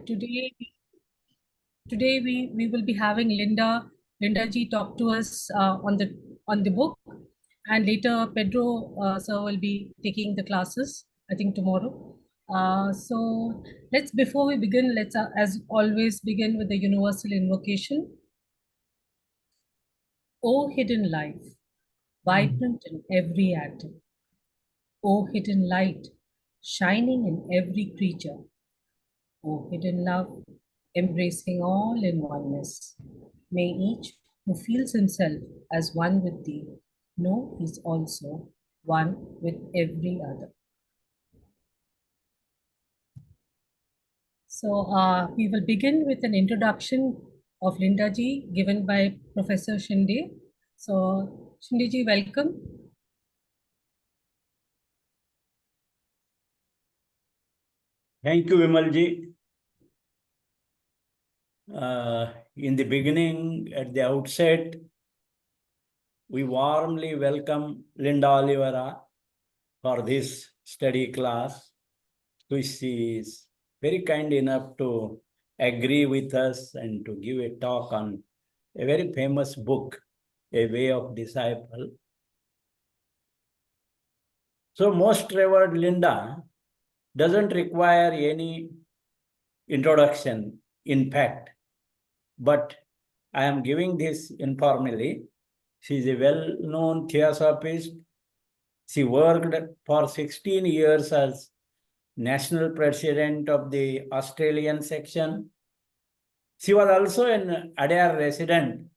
today we will be having Linda G talk to us on the book, and later Pedro sir will be taking the classes, I think tomorrow. So let's before we begin, let's as always begin with the universal invocation. O hidden life, vibrant in every atom. O hidden light, shining in every creature. O hidden love, embracing all in oneness. May each who feels himself as one with thee know he's also one with every other. So we will begin with an introduction of Linda Ji given by Professor Shinde. So Shinde Ji, welcome. Thank you, Vimalji. In the beginning, at the outset, we warmly welcome Linda Olivera for this study class, which she is very kind enough to agree with us and to give a talk on a very famous book, A Way of Disciple. So most revered Linda doesn't require any introduction, in fact, but I am giving this informally. She is a well-known theosophist. She worked for 16 years as national president of the Australian section. She was also an Adair resident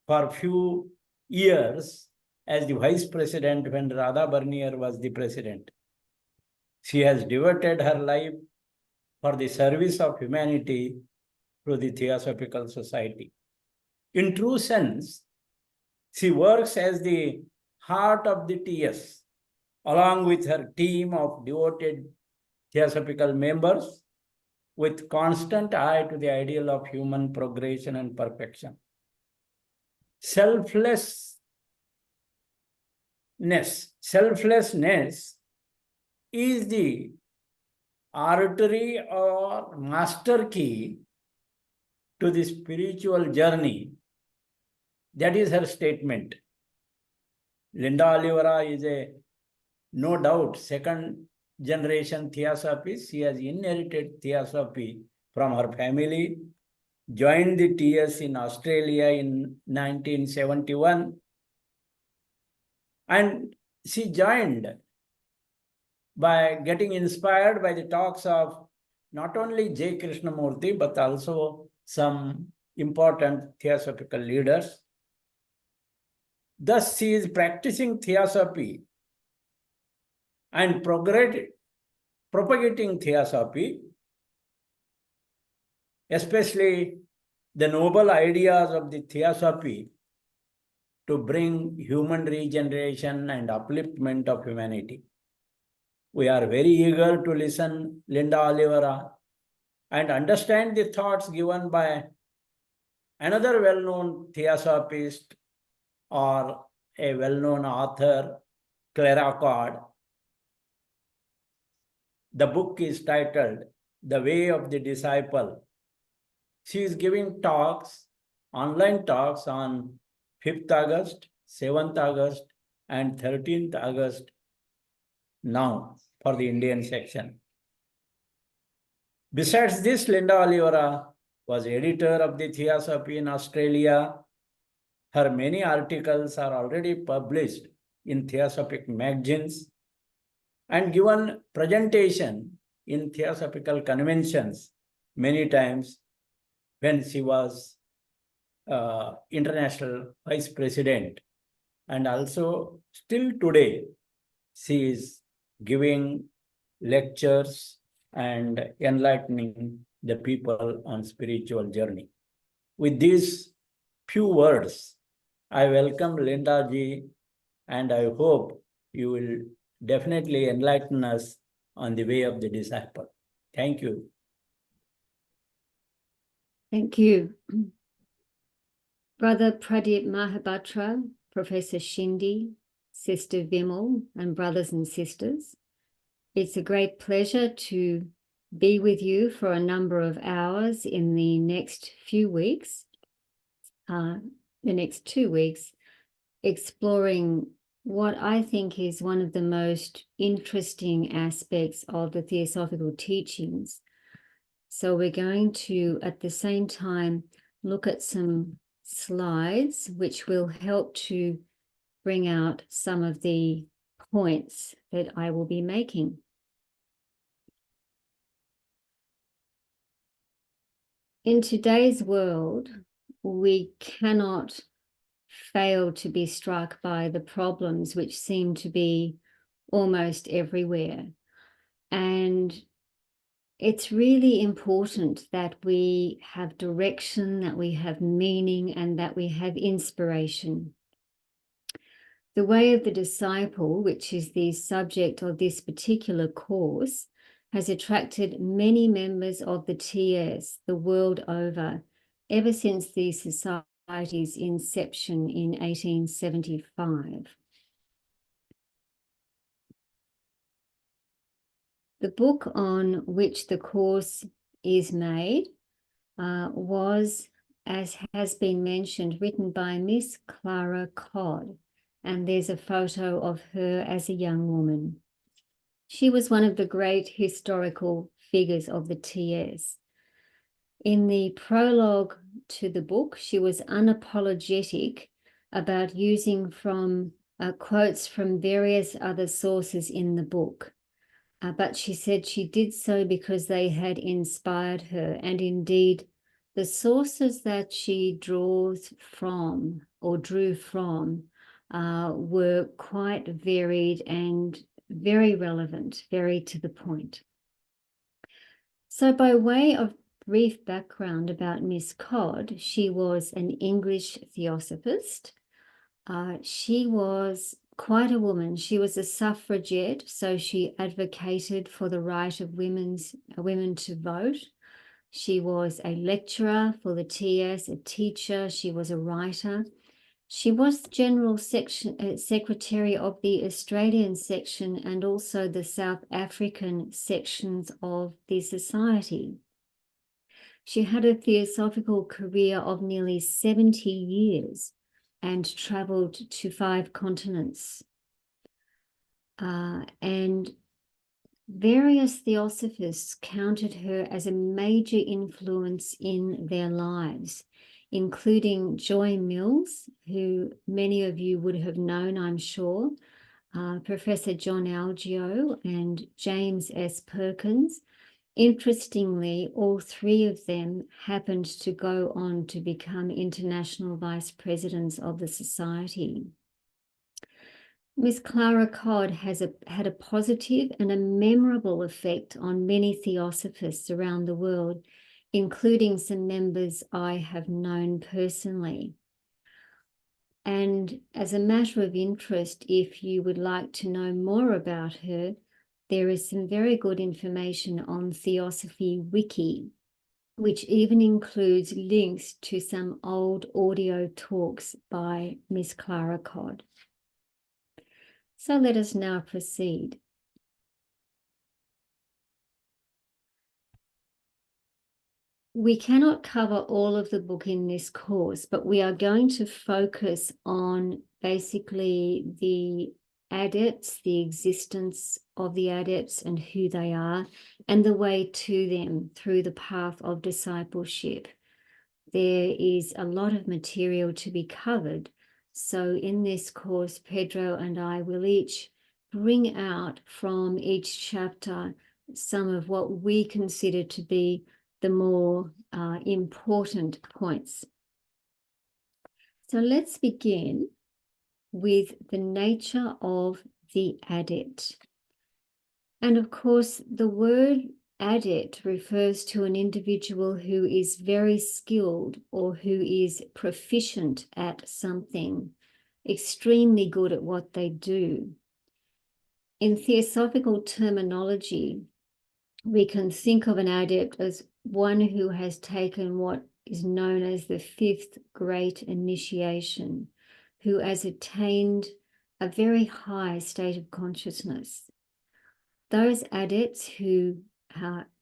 for a few years as the vice president when Radha Bernier was the president. She has devoted her life for the service of humanity through the Theosophical Society. In true sense, she works as the heart of the TS, along with her team of devoted Theosophical members, with constant eye to the ideal of human progression and perfection. Selflessness is the artery or master key to the spiritual journey. That is her statement. Linda Olivera is a, no doubt, second generation theosophist. She has inherited theosophy from her family, joined the TS in Australia in 1971, and she joined by getting inspired by the talks of not only J. Krishnamurti, but also some important theosophical leaders. Thus, she is practicing theosophy and propagating theosophy, especially the noble ideas of the theosophy to bring human regeneration and upliftment of humanity. We are very eager to listen Linda Olivera and understand the thoughts given by another well-known theosophist or a well-known author, CLARA CODD. The book is titled The Way of the Disciple. She is giving talks, online talks on 5th August, 7th August, and 13th August now for the Indian section. Besides this, Linda Olivera was editor of the Theosophy in Australia. Her many articles are already published in Theosophic magazines and given presentation in Theosophical conventions many times when she was international vice president. And also still today, she is giving lectures and enlightening the people on spiritual journey. With these few words, I welcome Linda Ji, and I hope you will definitely enlighten us on the way of the disciple. Thank you. Thank you. Brother Pradeep Mahabatra, Professor Shinde, Sister Vimal, and brothers and sisters, it's a great pleasure to be with you for a number of hours in the next few weeks, the next 2 weeks, exploring what I think is one of the most interesting aspects of the Theosophical teachings. So we're going to, at the same time, look at some slides which will help to bring out some of the points that I will be making. In today's world, we cannot fail to be struck by the problems which seem to be almost everywhere. And it's really important that we have direction, that we have meaning, and that we have inspiration. The Way of the Disciple, which is the subject of this particular course, has attracted many members of the TS the world over, ever since the Society's inception in 1875. The book on which the course is made was, as has been mentioned, written by Miss CLARA CODD, and there's a photo of her as a young woman. She was one of the great historical figures of the TS. In the prologue to the book, she was unapologetic about using quotes from various other sources in the book. But she said she did so because they had inspired her. And indeed, the sources that she drew from were quite varied and very relevant, very to the point. So by way of brief background about Miss CODD, she was an English theosophist. She was quite a woman. She was a suffragette, so she advocated for the right of women to vote. She was a lecturer for the TS, a teacher. She was a writer. She was General Secretary of the Australian section and also the South African sections of the Society. She had a theosophical career of nearly 70 years and travelled to 5 continents. And various theosophists counted her as a major influence in their lives, including Joy Mills, who many of you would have known, I'm sure, Professor John Algeo and James S. Perkins. Interestingly, all 3 of them happened to go on to become international vice presidents of the Society. Miss CLARA CODD has had a positive and a memorable effect on many theosophists around the world, including some members I have known personally. And as a matter of interest, if you would like to know more about her, there is some very good information on Theosophy Wiki, which even includes links to some old audio talks by Miss CLARA CODD. So let us now proceed. We cannot cover all of the book in this course, but we are going to focus on basically the adepts, the existence of the adepts and who they are, and the way to them through the path of discipleship. There is a lot of material to be covered. So in this course, Pedro and I will each bring out from each chapter some of what we consider to be the more important points. So let's begin with the nature of the adept. And of course, the word adept refers to an individual who is very skilled or who is proficient at something, extremely good at what they do. In theosophical terminology, we can think of an adept as one who has taken what is known as the 5th great initiation, who has attained a very high state of consciousness. Those adepts who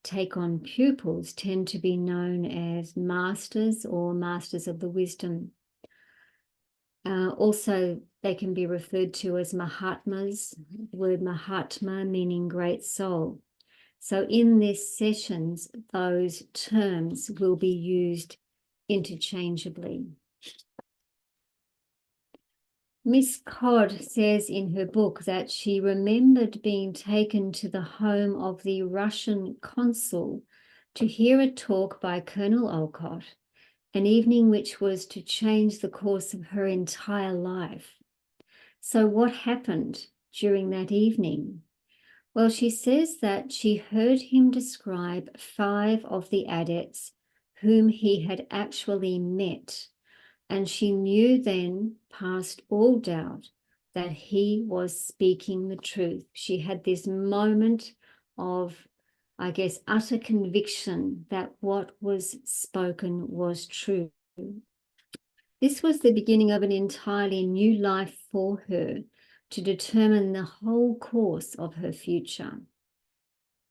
take on pupils tend to be known as masters or masters of the wisdom. Also, they can be referred to as Mahatmas, the word Mahatma meaning great soul. So in these sessions, those terms will be used interchangeably. Miss CODD says in her book that she remembered being taken to the home of the Russian consul to hear a talk by Colonel Olcott, an evening which was to change the course of her entire life. So what happened during that evening? Well, she says that she heard him describe 5 of the adepts whom he had actually met, and she knew then, past all doubt, that he was speaking the truth. She had this moment of, I guess, utter conviction that what was spoken was true. This was the beginning of an entirely new life for her to determine the whole course of her future.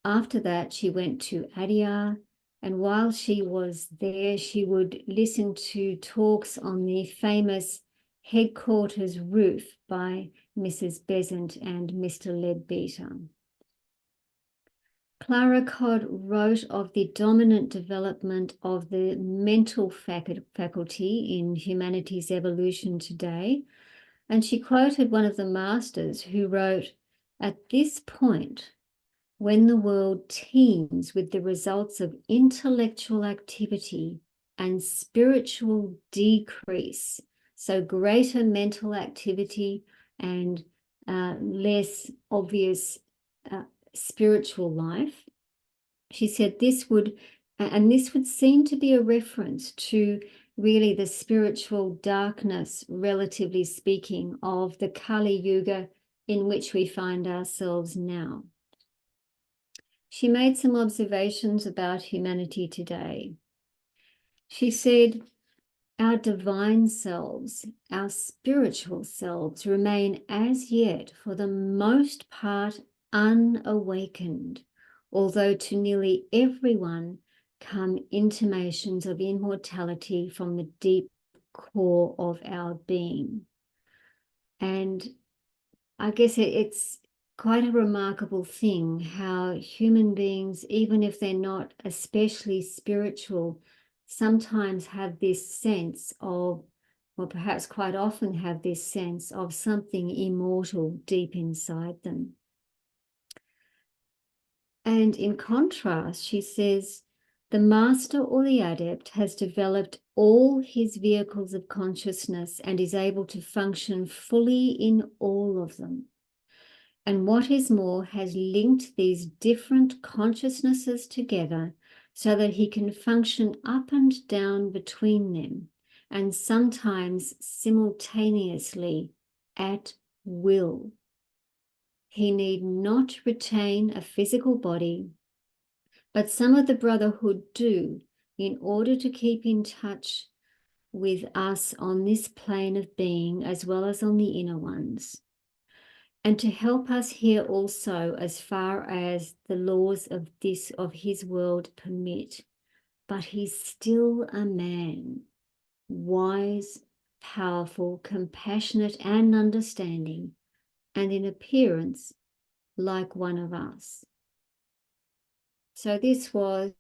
After that, she went to Adyar, and while she was there, she would listen to talks on the famous headquarters roof by Mrs. Besant and Mr. Leadbeater. Clara CODD wrote of the dominant development of the mental faculty in humanity's evolution today, and she quoted one of the masters who wrote, "At this point, when the world teems with the results of intellectual activity and spiritual decrease, so greater mental activity and less obvious spiritual life," she said this would seem to be a reference to really the spiritual darkness, relatively speaking, of the Kali Yuga in which we find ourselves now. She made some observations about humanity today. She said, "Our divine selves, our spiritual selves, remain as yet for the most part unawakened, although to nearly everyone come intimations of immortality from the deep core of our being." And I guess it's quite a remarkable thing how human beings, even if they're not especially spiritual, sometimes have this sense of, or perhaps quite often have this sense of something immortal deep inside them. And in contrast, she says, the master or the adept has developed all his vehicles of consciousness and is able to function fully in all of them. And what is more, has linked these different consciousnesses together so that he can function up and down between them, and sometimes simultaneously at will. He need not retain a physical body, but some of the brotherhood do, in order to keep in touch with us on this plane of being as well as on the inner ones, and to help us here also as far as the laws of his world permit. But he's still a man, wise, powerful, compassionate, and understanding, and in appearance like one of us. So this was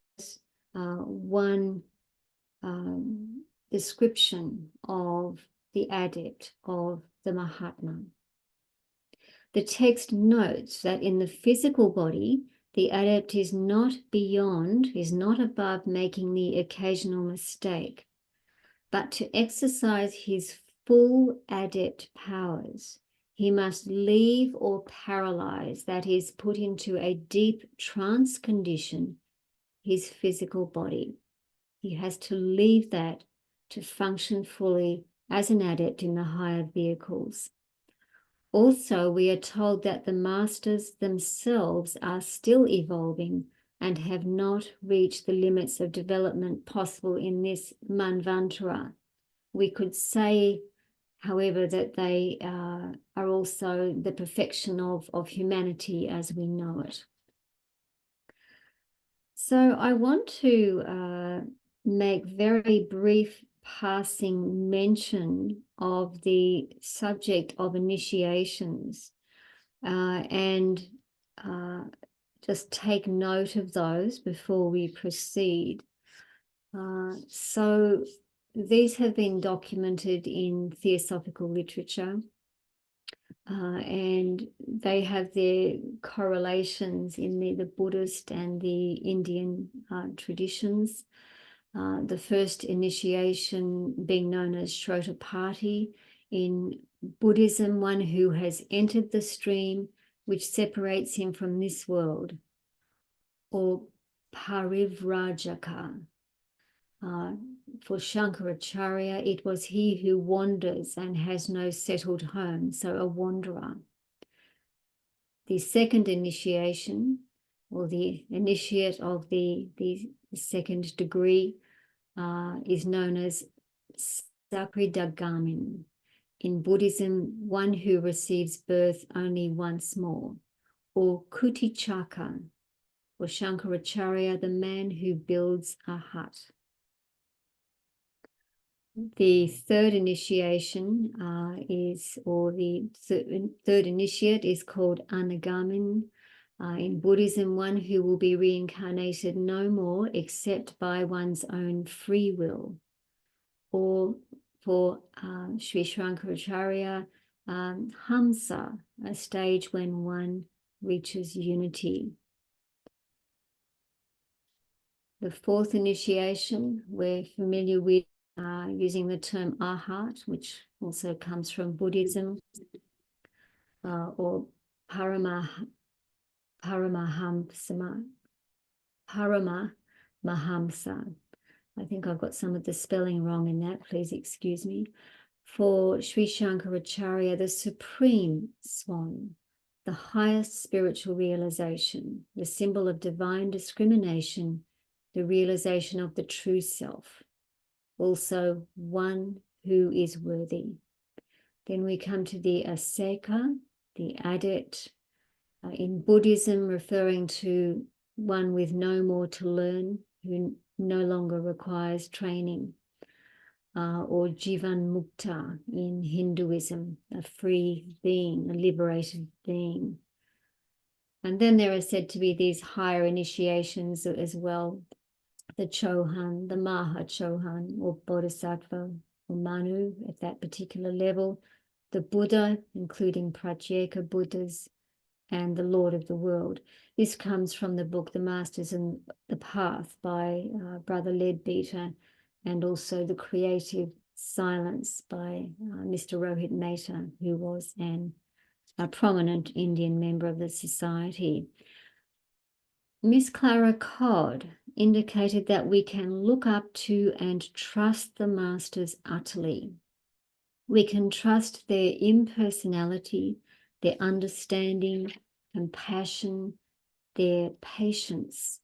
one description of the adept, of the Mahatma. The text notes that in the physical body, the adept is not above making the occasional mistake, but to exercise his full adept powers, he must leave or paralyze, that is, put into a deep trance condition, his physical body. He has to leave that to function fully as an adept in the higher vehicles. Also, we are told that the masters themselves are still evolving and have not reached the limits of development possible in this Manvantara. We could say, however, that they are also the perfection of humanity as we know it. So I want to make very brief passing mention of the subject of initiations and just take note of those before we proceed. So these have been documented in theosophical literature. And they have their correlations in the Buddhist and the Indian traditions. The first initiation being known as Shrotapati in Buddhism, one who has entered the stream which separates him from this world, or Parivrajaka. For Shankaracharya, it was he who wanders and has no settled home, so a wanderer. The second initiation, or the initiate of the second degree, is known as Sakridagamin. In Buddhism, one who receives birth only once more, or Kutichaka. For Shankaracharya, the man who builds a hut. The third initiation third initiate is called Anagamin. In Buddhism, one who will be reincarnated no more except by one's own free will. Or for Sri Shankaracharya, Hamsa, a stage when one reaches unity. The fourth initiation we're familiar with, using the term Arhat, which also comes from Buddhism, or Paramahamsa. I think I've got some of the spelling wrong in that, please excuse me. For Sri Shankaracharya, the supreme swan, the highest spiritual realization, the symbol of divine discrimination, the realization of the true self. Also one who is worthy. Then we come to the Aseka, the adept, in Buddhism referring to one with no more to learn, who no longer requires training, or Jivan Mukta in Hinduism, a free being, a liberated being. And then there are said to be these higher initiations as well, the Chohan, the Maha Chohan, or Bodhisattva, or Manu at that particular level, the Buddha, including Pratyeka Buddhas, and the Lord of the World. This comes from the book The Masters and the Path by Brother Leadbeater, and also The Creative Silence by Mr. Rohit Mehta, who was a prominent Indian member of the society. Miss Clara CODD indicated that we can look up to and trust the masters utterly. We can trust their impersonality, their understanding, compassion, their patience,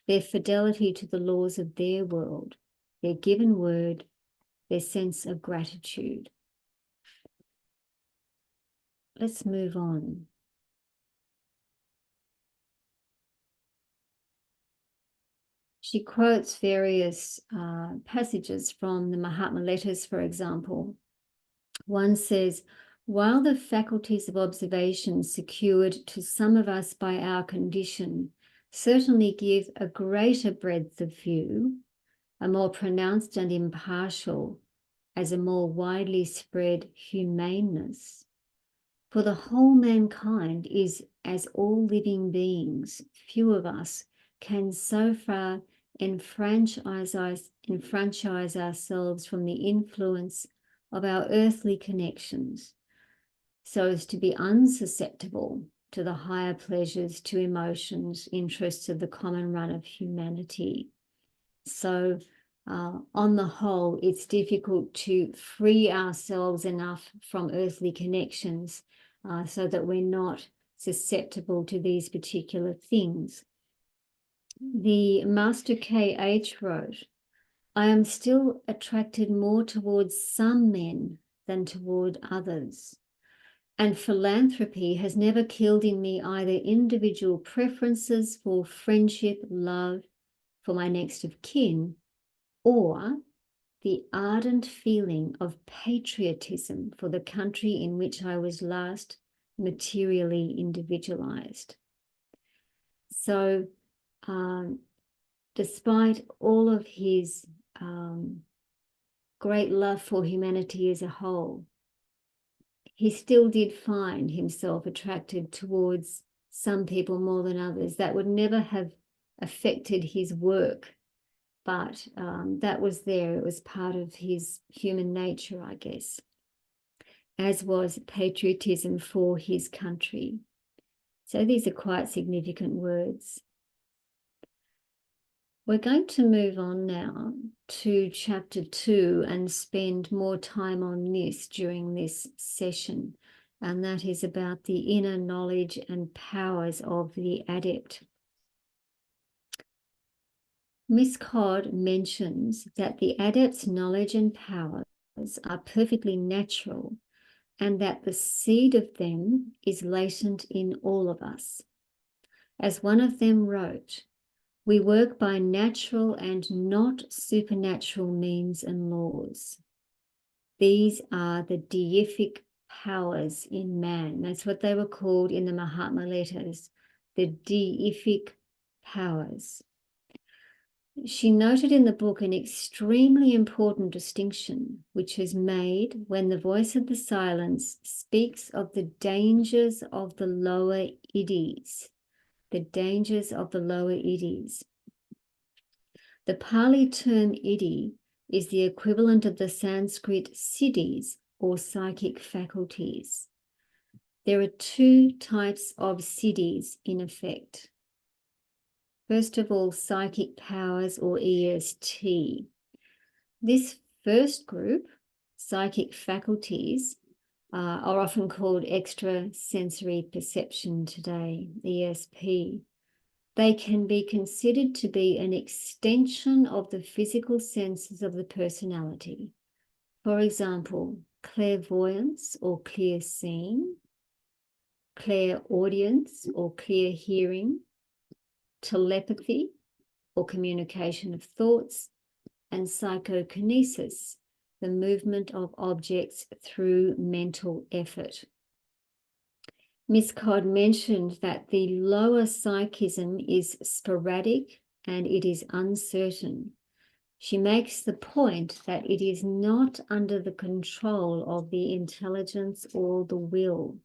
their fidelity to the laws of their world, their given word, their sense of gratitude. Let's move on. She quotes various passages from the Mahatma letters, for example. One says, while the faculties of observation secured to some of us by our condition certainly give a greater breadth of view, a more pronounced and impartial, as a more widely spread humaneness, for the whole mankind is as all living beings, few of us can so far enfranchise ourselves from the influence of our earthly connections, so as to be unsusceptible to the higher pleasures, to emotions, interests of the common run of humanity. So on the whole, it's difficult to free ourselves enough from earthly connections so that we're not susceptible to these particular things. The Master K.H. wrote, I am still attracted more towards some men than toward others. And philanthropy has never killed in me either individual preferences for friendship, love for my next of kin, or the ardent feeling of patriotism for the country in which I was last materially individualized. So, despite all of his great love for humanity as a whole, he still did find himself attracted towards some people more than others. That would never have affected his work, but that was there. It was part of his human nature, I guess, as was patriotism for his country. So these are quite significant words. We're going to move on now to chapter 2 and spend more time on this during this session. And that is about the inner knowledge and powers of the adept. Miss CODD mentions that the adept's knowledge and powers are perfectly natural and that the seed of them is latent in all of us. As one of them wrote, "We work by natural and not supernatural means and laws." These are the deific powers in man. That's what they were called in the Mahatma letters, the deific powers. She noted in the book an extremely important distinction, which is made when the voice of the silence speaks of the dangers of the lower idis. The dangers of the lower idis. The Pali term idi is the equivalent of the Sanskrit siddhis or psychic faculties. There are two types of siddhis in effect. First of all, psychic powers or EST. This first group, psychic faculties, are often called extrasensory perception today, ESP. They can be considered to be an extension of the physical senses of the personality. For example, clairvoyance or clear seeing, clairaudience or clear hearing, telepathy or communication of thoughts, and psychokinesis, the movement of objects through mental effort. Miss CODD mentioned that the lower psychism is sporadic and it is uncertain. She makes the point that it is not under the control of the intelligence or the will.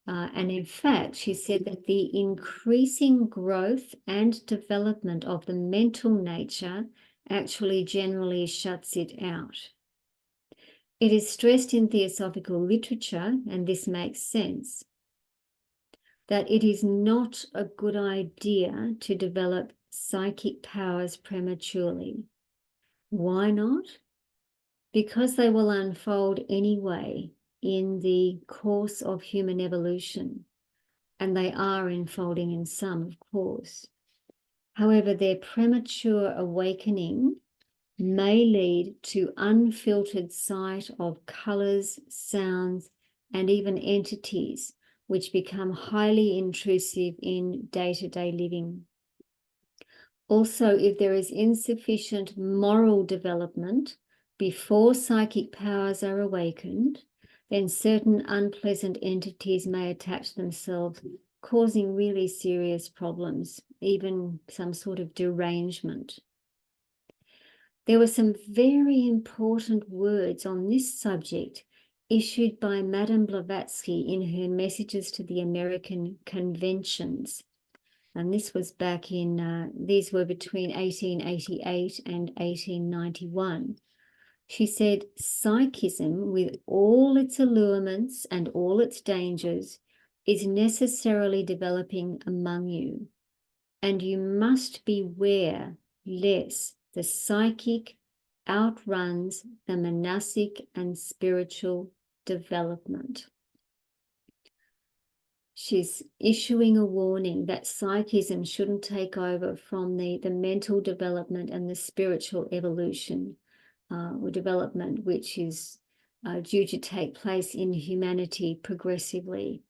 And in fact, she said that the increasing growth and development of the mental nature actually generally shuts it out. It is stressed in theosophical literature, and this makes sense, that it is not a good idea to develop psychic powers prematurely. Why not? Because they will unfold anyway in the course of human evolution, and they are unfolding in some, of course. However, their premature awakening may lead to unfiltered sight of colours, sounds, and even entities which become highly intrusive in day-to-day living. Also, if there is insufficient moral development before psychic powers are awakened, then certain unpleasant entities may attach themselves, causing really serious problems, even some sort of derangement. There were some very important words on this subject issued by Madame Blavatsky in her messages to the American conventions. And this was back in, these were between 1888 and 1891. She said, "Psychism, with all its allurements and all its dangers, is necessarily developing among you, and you must beware lest the psychic outruns the manasic and spiritual development." She's issuing a warning that psychism shouldn't take over from the mental development and the spiritual evolution or development, which is due to take place in humanity progressively.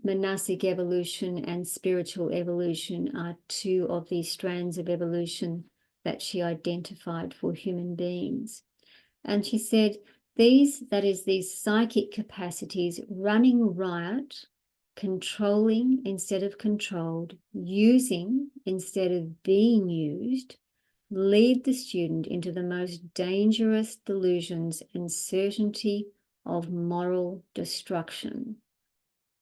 Monastic evolution and spiritual evolution are two of these strands of evolution that she identified for human beings. And she said, these psychic capacities running riot, controlling instead of controlled, using instead of being used, lead the student into the most dangerous delusions and certainty of moral destruction.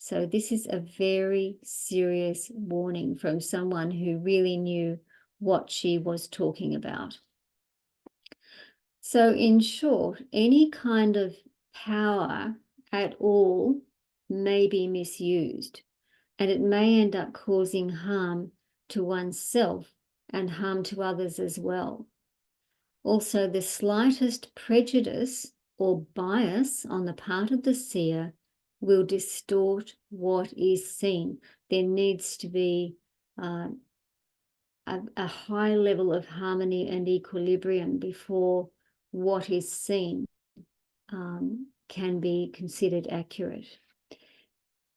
So this is a very serious warning from someone who really knew what she was talking about. So in short, any kind of power at all may be misused, and it may end up causing harm to oneself and harm to others as well. Also, the slightest prejudice or bias on the part of the seer will distort what is seen. There needs to be a high level of harmony and equilibrium before what is seen can be considered accurate.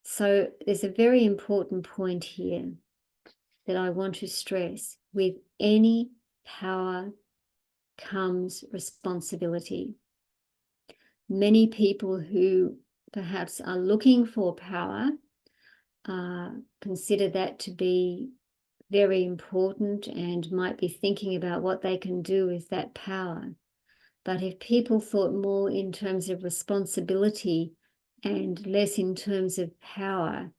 So there's a very important point here that I want to stress. With any power comes responsibility. Many people who perhaps are looking for power consider that to be very important and might be thinking about what they can do with that power. But if people thought more in terms of responsibility and less in terms of power,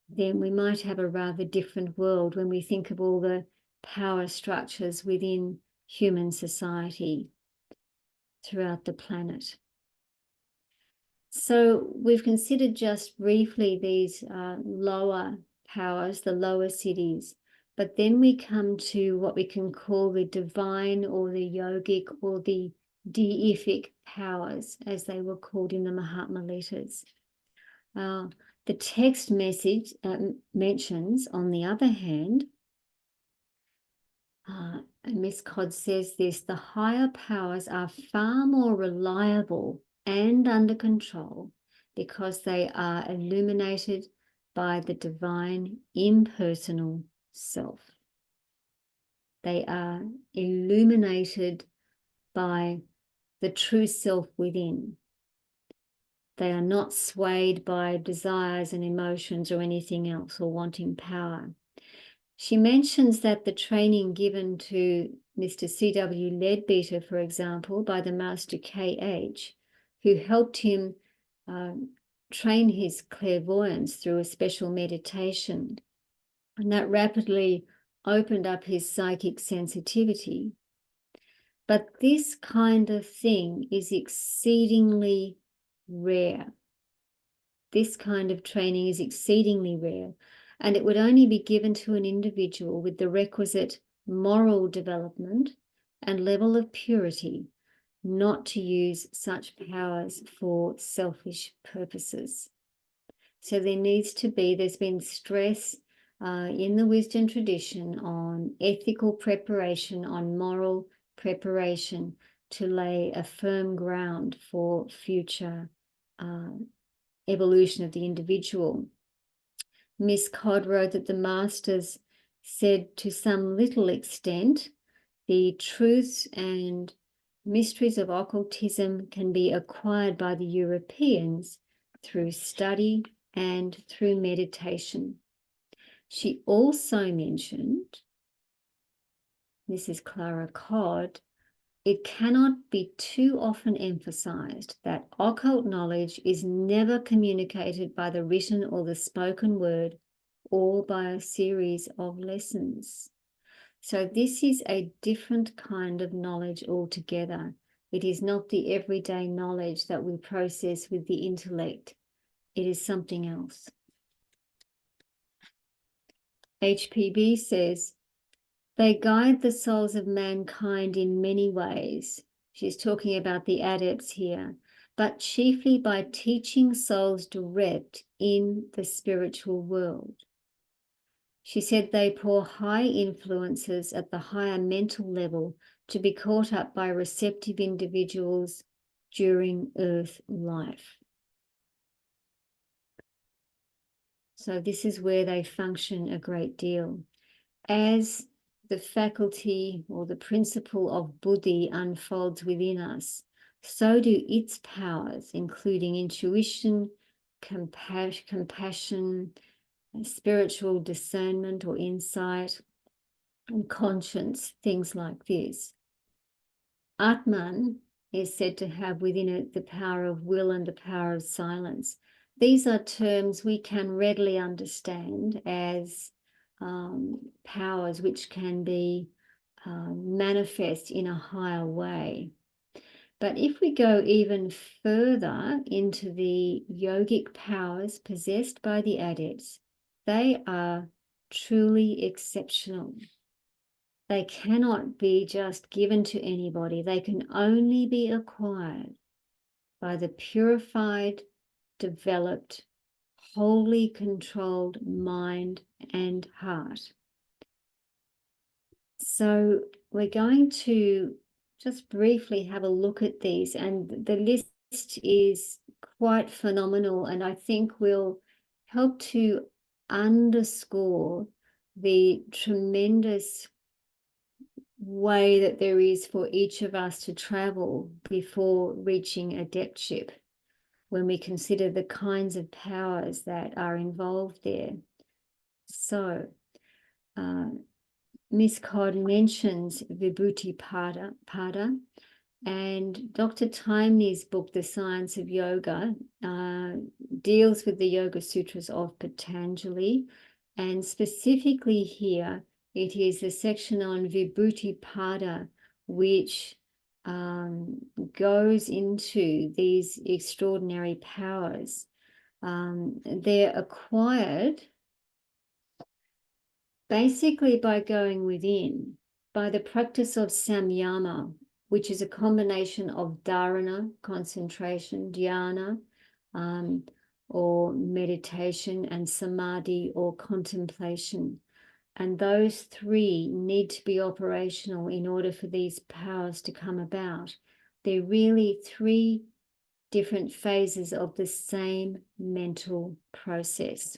then we might have a rather different world when we think of all the power structures within human society throughout the planet. So we've considered just briefly these lower powers, the lower cities, but then we come to what we can call the divine or the yogic or the deific powers, as they were called in the Mahatma letters. The text message mentions, on the other hand, and Miss CODD says this, the higher powers are far more reliable and under control because they are illuminated by the divine impersonal self. They are illuminated by the true self within. They are not swayed by desires and emotions or anything else or wanting power. She mentions that the training given to Mr. C.W. Leadbeater, for example, by the Master K.H., who helped him train his clairvoyance through a special meditation, and that rapidly opened up his psychic sensitivity. But this kind of thing is exceedingly rare. This kind of training is exceedingly rare, and it would only be given to an individual with the requisite moral development and level of purity not to use such powers for selfish purposes. So there's been stress in the wisdom tradition on ethical preparation, on moral preparation to lay a firm ground for future evolution of the individual. Miss CODD wrote that the masters said to some little extent the truths and mysteries of occultism can be acquired by the Europeans through study and through meditation. She also mentioned, this is CLARA CODD, it cannot be too often emphasized that occult knowledge is never communicated by the written or the spoken word or by a series of lessons. So this is a different kind of knowledge altogether. It is not the everyday knowledge that we process with the intellect. It is something else. HPB says, they guide the souls of mankind in many ways. She's talking about the adepts here, but chiefly by teaching souls direct in the spiritual world. She said they pour high influences at the higher mental level to be caught up by receptive individuals during Earth life. So this is where they function a great deal. As the faculty or the principle of buddhi unfolds within us, so do its powers, including intuition, compassion, spiritual discernment or insight, and conscience, things like this. Atman is said to have within it the power of will and the power of silence. These are terms we can readily understand as powers which can be manifest in a higher way. But if we go even further into the yogic powers possessed by the adepts, they are truly exceptional. They cannot be just given to anybody. They can only be acquired by the purified, developed, wholly controlled mind and heart. So we're going to just briefly have a look at these, and the list is quite phenomenal, and I think will help to underscore the tremendous way that there is for each of us to travel before reaching adeptship, when we consider the kinds of powers that are involved there. So Miss CODD mentions Vibhuti Pada, and Dr. Timney's book, The Science of Yoga, deals with the Yoga Sutras of Patanjali, and specifically here, it is the section on Vibhuti Pada, which goes into these extraordinary powers. They're acquired basically by going within, by the practice of samyama, which is a combination of dharana, concentration, dhyana, or meditation, and samadhi or contemplation. And those three need to be operational in order for these powers to come about. They're really three different phases of the same mental process.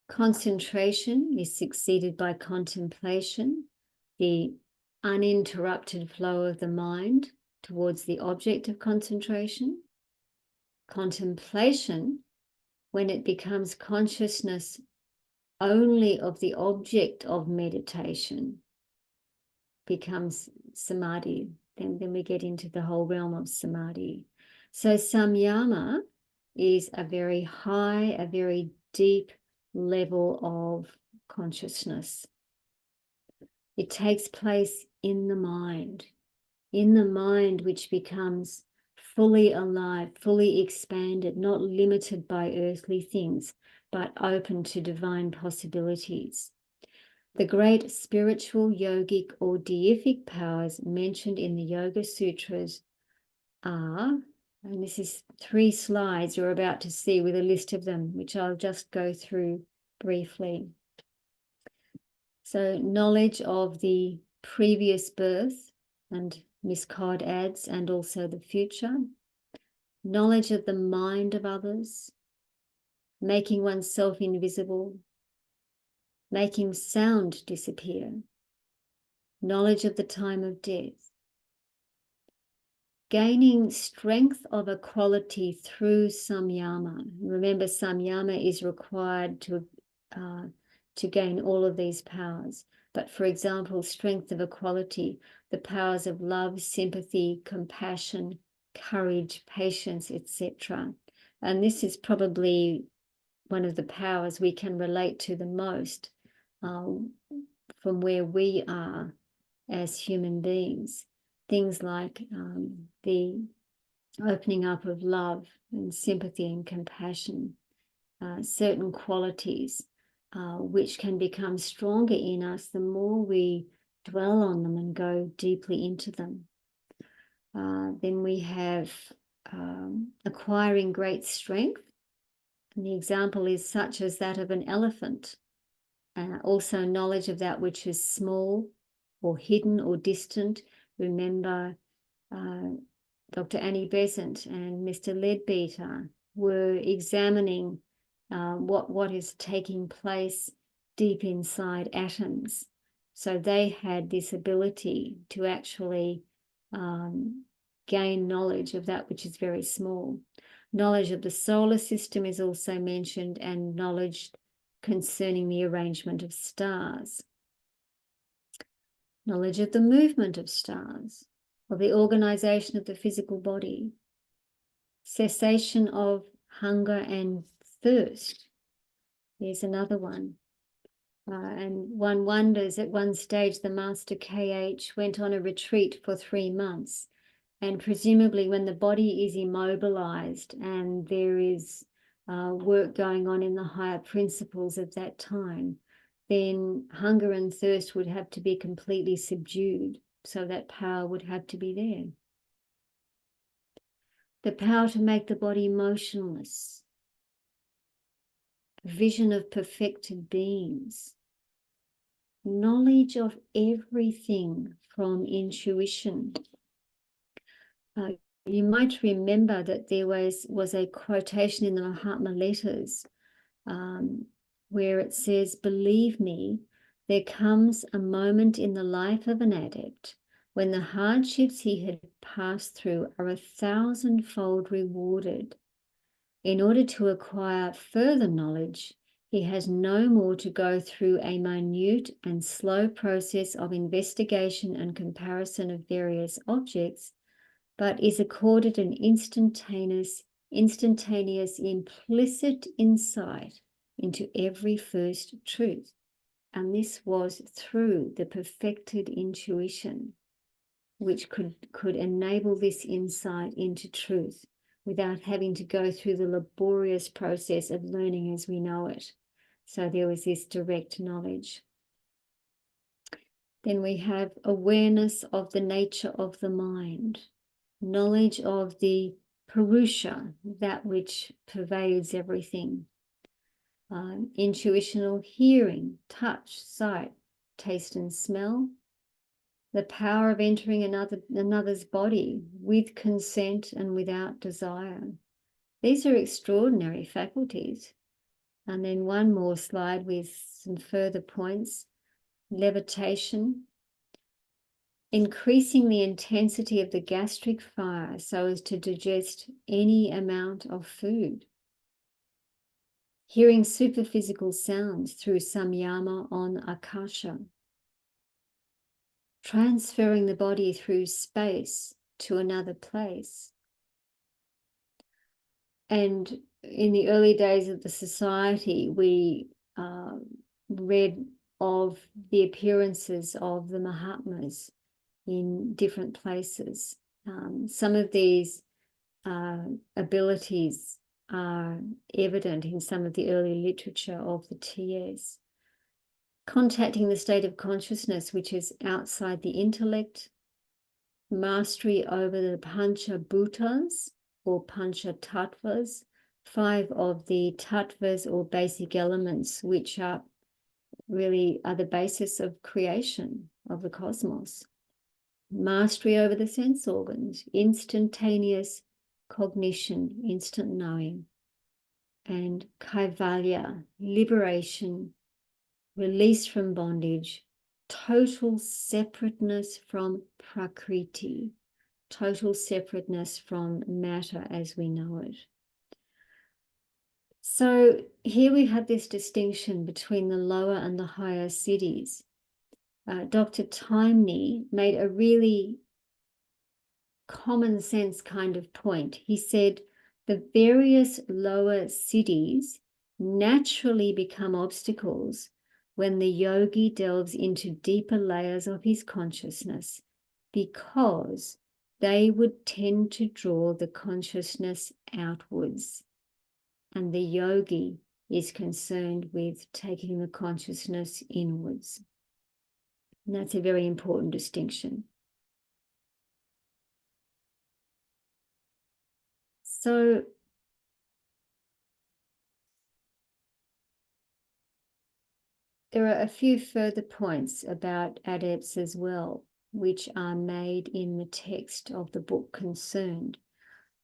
Concentration is succeeded by contemplation, the uninterrupted flow of the mind towards the object of concentration. Contemplation, when it becomes consciousness only of the object of meditation, becomes samadhi. Then we get into the whole realm of samadhi. So samyama is a very high, a very deep level of consciousness. It takes place in the mind which becomes fully alive, fully expanded, not limited by earthly things, but open to divine possibilities. The great spiritual, yogic, or deific powers mentioned in the Yoga Sutras are, and this is 3 slides you're about to see with a list of them, which I'll just go through briefly. So knowledge of the previous birth, and Miss CODD adds, and also the future. Knowledge of the mind of others, making oneself invisible, making sound disappear, knowledge of the time of death, gaining strength of a quality through samyama. Remember, samyama is required to gain all of these powers. But for example, strength of a quality, the powers of love, sympathy, compassion, courage, patience, etc. And this is probably one of the powers we can relate to the most from where we are as human beings. Things like the opening up of love and sympathy and compassion, certain qualities which can become stronger in us the more we dwell on them and go deeply into them. Then we have acquiring great strength. And the example is such as that of an elephant. Also knowledge of that which is small or hidden or distant. Remember Dr. Annie Besant and Mr. Leadbeater were examining what is taking place deep inside atoms. So they had this ability to actually gain knowledge of that which is very small. Knowledge of the solar system is also mentioned, and knowledge concerning the arrangement of stars. Knowledge of the movement of stars, of the organization of the physical body, cessation of hunger and thirst. Here's another one. And one wonders, at one stage, the Master KH went on a retreat for 3 months. And presumably when the body is immobilized and there is work going on in the higher principles of that time, then hunger and thirst would have to be completely subdued. So that power would have to be there. The power to make the body motionless. Vision of perfected beings. Knowledge of everything from intuition. You might remember that there was a quotation in the Mahatma letters where it says, "Believe me, there comes a moment in the life of an adept when the hardships he had passed through are 1,000-fold rewarded. In order to acquire further knowledge, he has no more to go through a minute and slow process of investigation and comparison of various objects, but is accorded an instantaneous implicit insight into every first truth." And this was through the perfected intuition, which could enable this insight into truth without having to go through the laborious process of learning as we know it. So there was this direct knowledge. Then we have awareness of the nature of the mind, knowledge of the Purusha, that which pervades everything. Intuitional hearing, touch, sight, taste and smell. The power of entering another's body with consent and without desire. These are extraordinary faculties. And then one more slide with some further points. Levitation. Increasing the intensity of the gastric fire so as to digest any amount of food. Hearing superphysical sounds through samyama on akasha. Transferring the body through space to another place. And in the early days of the society, we read of the appearances of the Mahatmas in different places. Some of these abilities are evident in some of the early literature of the TS. Contacting the state of consciousness which is outside the intellect, mastery over the Pancha Bhutas or Pancha Tattvas, 5 of the Tattvas or basic elements, which are really the basis of creation of the cosmos. Mastery over the sense organs, instantaneous cognition, instant knowing, and kaivalya, liberation, release from bondage, total separateness from prakriti, total separateness from matter as we know it. So here we have this distinction between the lower and the higher siddhis. Dr. Taimni made a really common sense kind of point. He said the various lower siddhis naturally become obstacles when the yogi delves into deeper layers of his consciousness, because they would tend to draw the consciousness outwards. And the yogi is concerned with taking the consciousness inwards. And that's a very important distinction. So there are a few further points about adepts as well. which are made in the text of the book concerned.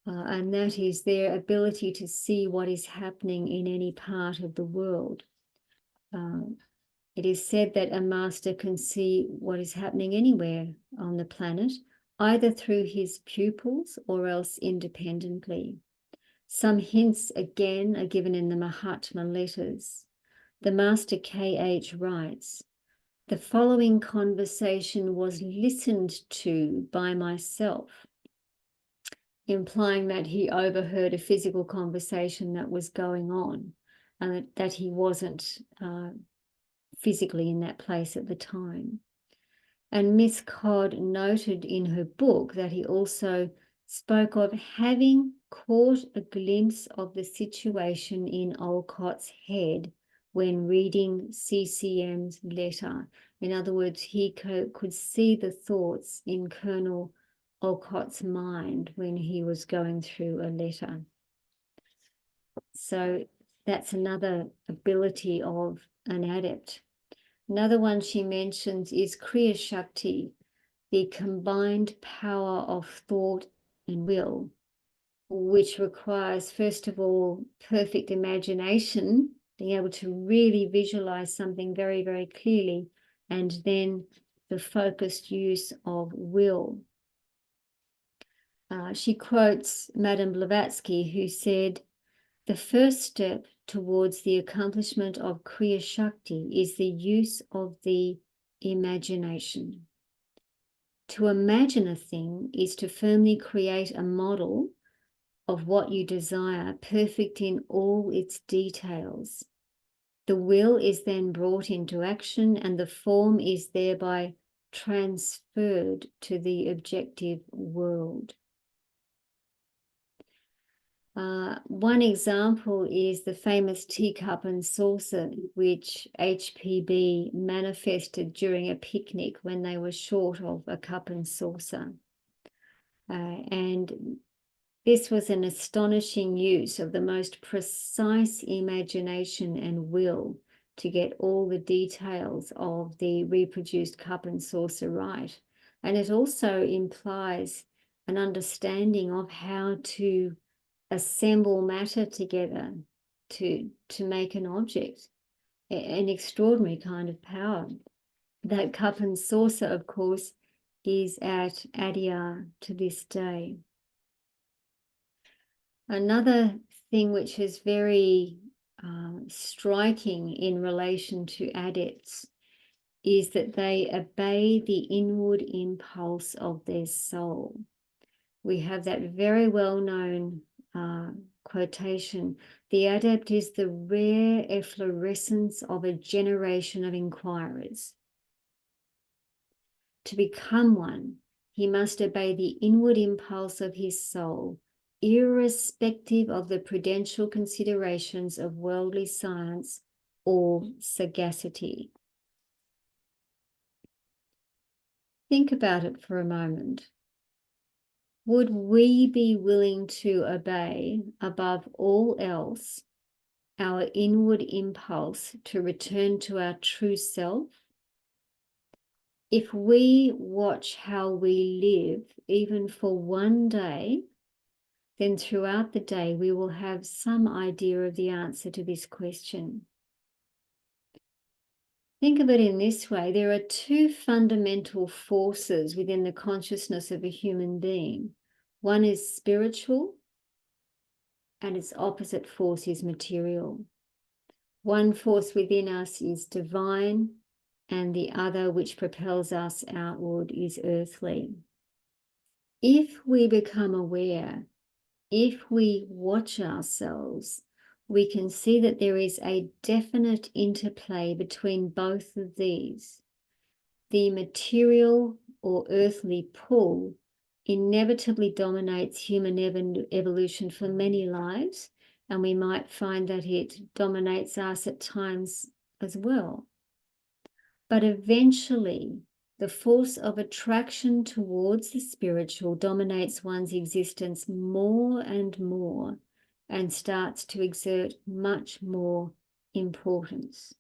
And that is their ability to see what is happening in any part of the world. It is said that a master can see what is happening anywhere on the planet, either through his pupils or else independently. Some hints again are given in the Mahatma letters. The Master K.H. writes, "The following conversation was listened to by myself," implying that he overheard a physical conversation that was going on and that he wasn't physically in that place at the time. And Miss Codd noted in her book that he also spoke of having caught a glimpse of the situation in Olcott's head when reading CCM's letter. In other words, he could see the thoughts in Colonel Olcott's mind when he was going through a letter. So that's another ability of an adept. Another one she mentions is Kriya Shakti, the combined power of thought and will, which requires, first of all, perfect imagination, being able to really visualize something very, very clearly, and then the focused use of will. She quotes Madame Blavatsky, who said, "The first step towards the accomplishment of Kriya Shakti is the use of the imagination. To imagine a thing is to firmly create a model of what you desire, perfect in all its details. The will is then brought into action and the form is thereby transferred to the objective world." One example is the famous teacup and saucer, which HPB manifested during a picnic when they were short of a cup and saucer. And this was an astonishing use of the most precise imagination and will to get all the details of the reproduced cup and saucer right. And it also implies an understanding of how to assemble matter together to make an object, an extraordinary kind of power. That cup and saucer, of course, is at Adyar to this day. Another thing which is very striking in relation to adepts is that they obey the inward impulse of their soul. We have that very well-known quotation, "The adept is the rare efflorescence of a generation of inquirers. To become one, he must obey the inward impulse of his soul, irrespective of the prudential considerations of worldly science or sagacity." Think about it for a moment. Would we be willing to obey, above all else, our inward impulse to return to our true self? If we watch how we live, even for one day, then throughout the day we will have some idea of the answer to this question. Think of it in this way. There are two fundamental forces within the consciousness of a human being. One is spiritual, and its opposite force is material. One force within us is divine, and the other, which propels us outward, is earthly. If we become aware, if we watch ourselves, we can see that there is a definite interplay between both of these. The material or earthly pull inevitably dominates human evolution for many lives, and we might find that it dominates us at times as well. But eventually, the force of attraction towards the spiritual dominates one's existence more and more and starts to exert much more importance.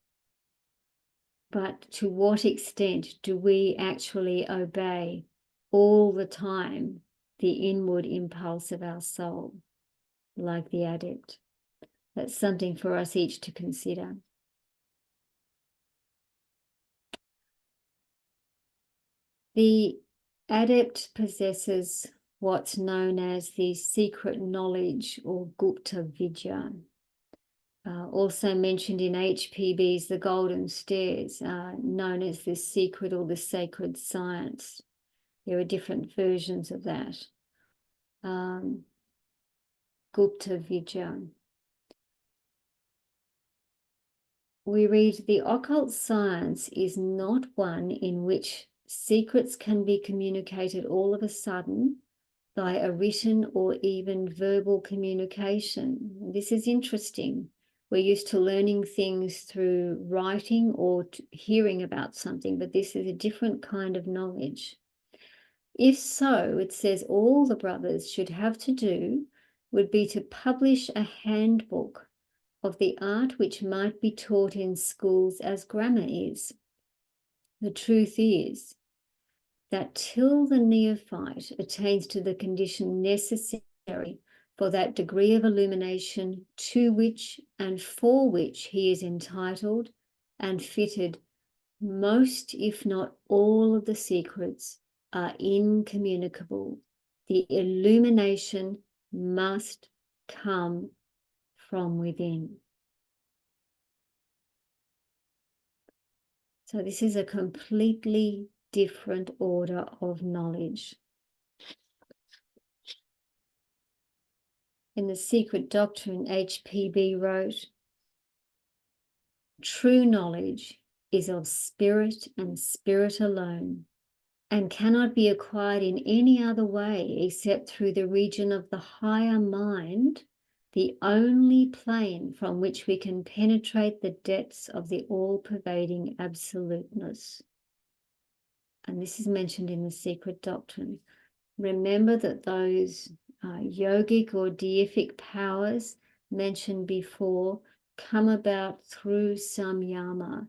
but to what extent do we actually obey all the time the inward impulse of our soul, like the adept? That's something for us each to consider. The adept possesses what's known as the secret knowledge, or Gupta Vidya. Also mentioned in HPB's The Golden Stairs, known as the secret or the sacred science. There are different versions of that. Gupta Vidya. We read, the occult science is not one in which secrets can be communicated all of a sudden by a written or even verbal communication. This is interesting. We're used to learning things through writing or hearing about something, but this is a different kind of knowledge. If so, it says all the brothers should have to do would be to publish a handbook of the art which might be taught in schools as grammar is. The truth is that till the neophyte attains to the condition necessary for that degree of illumination to which and for which he is entitled and fitted, most, if not all, of the secrets are incommunicable. The illumination must come from within. So this is a completely different order of knowledge. In The Secret Doctrine, HPB wrote, true knowledge is of spirit and spirit alone, and cannot be acquired in any other way except through the region of the higher mind, the only plane from which we can penetrate the depths of the all-pervading absoluteness. And this is mentioned in The Secret Doctrine. Remember that those yogic or deific powers mentioned before come about through samyama,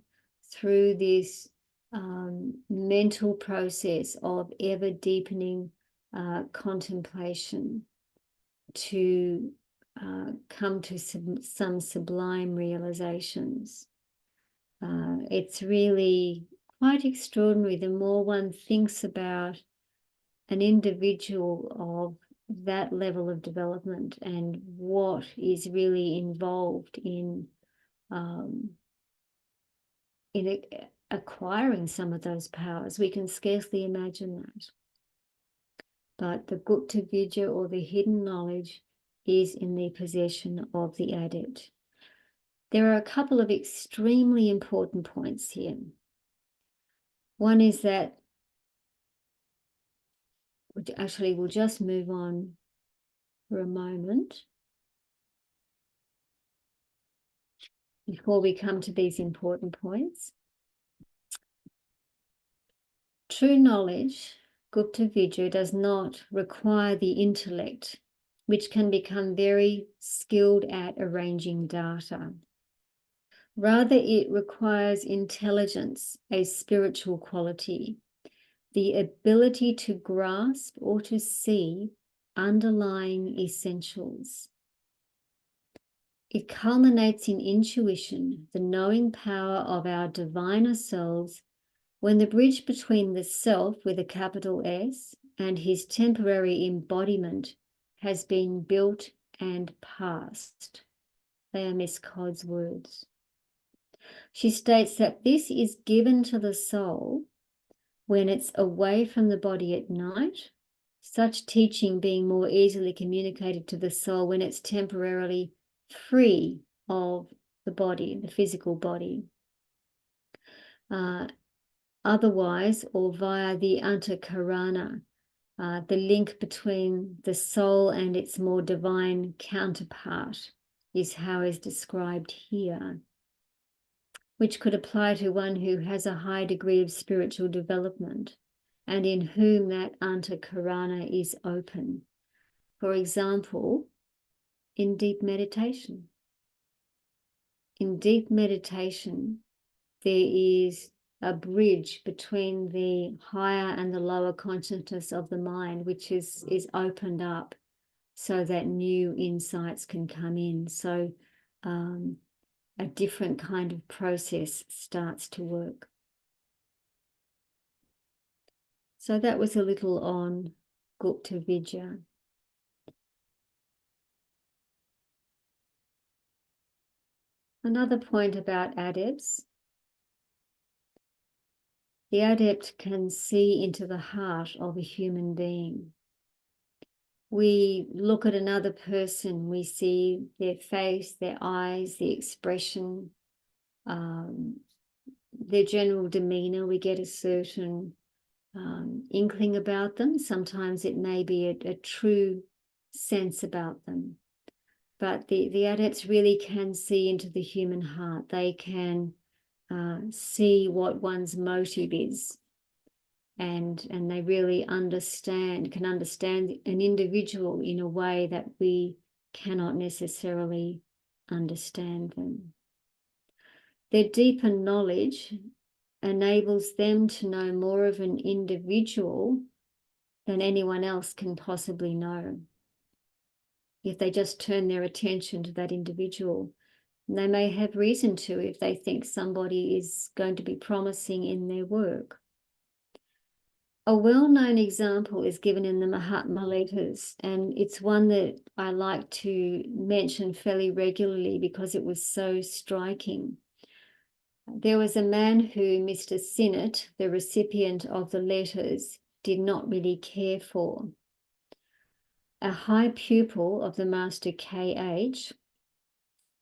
through this mental process of ever deepening contemplation to come to some sublime realizations. It's really quite extraordinary. The more one thinks about an individual of that level of development and what is really involved in acquiring some of those powers, we can scarcely imagine that. But the Gupta Vidya, or the hidden knowledge, is in the possession of the adept. There are a couple of extremely important points here. One is that, which actually we'll just move on for a moment before we come to these important points. True knowledge, Gupta Vidya, does not require the intellect, which can become very skilled at arranging data. Rather, it requires intelligence, a spiritual quality, the ability to grasp or to see underlying essentials. It culminates in intuition, the knowing power of our diviner selves, when the bridge between the self with a capital S and his temporary embodiment has been built and passed. They are Miss Codd's words. She states that this is given to the soul when it's away from the body at night, such teaching being more easily communicated to the soul when it's temporarily free of the body, the physical body. Otherwise, or via the antakarana, the link between the soul and its more divine counterpart is how is described here, which could apply to one who has a high degree of spiritual development and in whom that antakarana is open. For example, in deep meditation. In deep meditation, there is a bridge between the higher and the lower consciousness of the mind, which is opened up so that new insights can come in. So a different kind of process starts to work. So that was a little on Gupta Vidya. Another point about adepts. The adept can see into the heart of a human being. We look at another person, we see their face, their eyes, the expression, their general demeanor. We get a certain inkling about them. Sometimes it may be a true sense about them. But the adepts really can see into the human heart. They can see what one's motive is. And they really can understand an individual in a way that we cannot necessarily understand them. Their deeper knowledge enables them to know more of an individual than anyone else can possibly know. If they just turn their attention to that individual, and they may have reason to if they think somebody is going to be promising in their work. A well-known example is given in the Mahatma letters, and it's one that I like to mention fairly regularly because it was so striking. There was a man who Mr. Sinnett, the recipient of the letters, did not really care for. A high pupil of the Master K.H.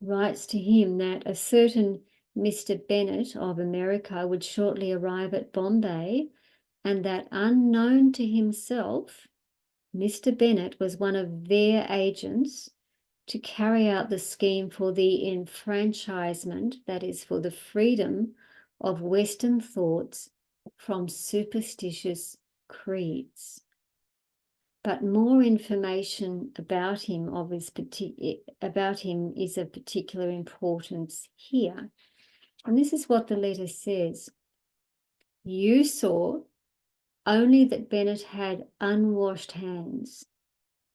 writes to him that a certain Mr. Bennett of America would shortly arrive at Bombay, and that unknown to himself, Mr. Bennett was one of their agents to carry out the scheme for the enfranchisement, that is, for the freedom of Western thoughts from superstitious creeds. But more information about him is of particular importance here. And this is what the letter says. You saw only that Bennett had unwashed hands,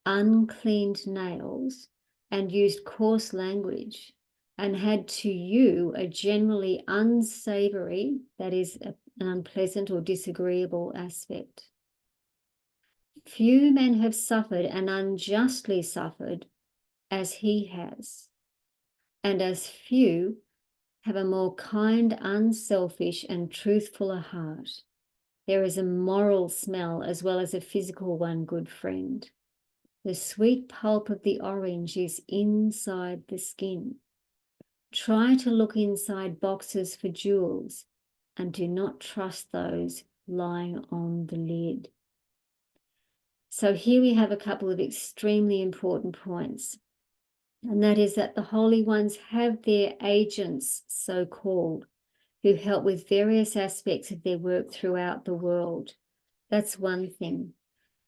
uncleaned nails, and used coarse language, and had to you a generally unsavory, that is, an unpleasant or disagreeable aspect. Few men have suffered and unjustly suffered as he has, and as few have a more kind, unselfish, and truthful a heart. There is a moral smell as well as a physical one, good friend. The sweet pulp of the orange is inside the skin. Try to look inside boxes for jewels and do not trust those lying on the lid. So here we have a couple of extremely important points. And that is that the Holy Ones have their agents, so-called, who help with various aspects of their work throughout the world. That's one thing.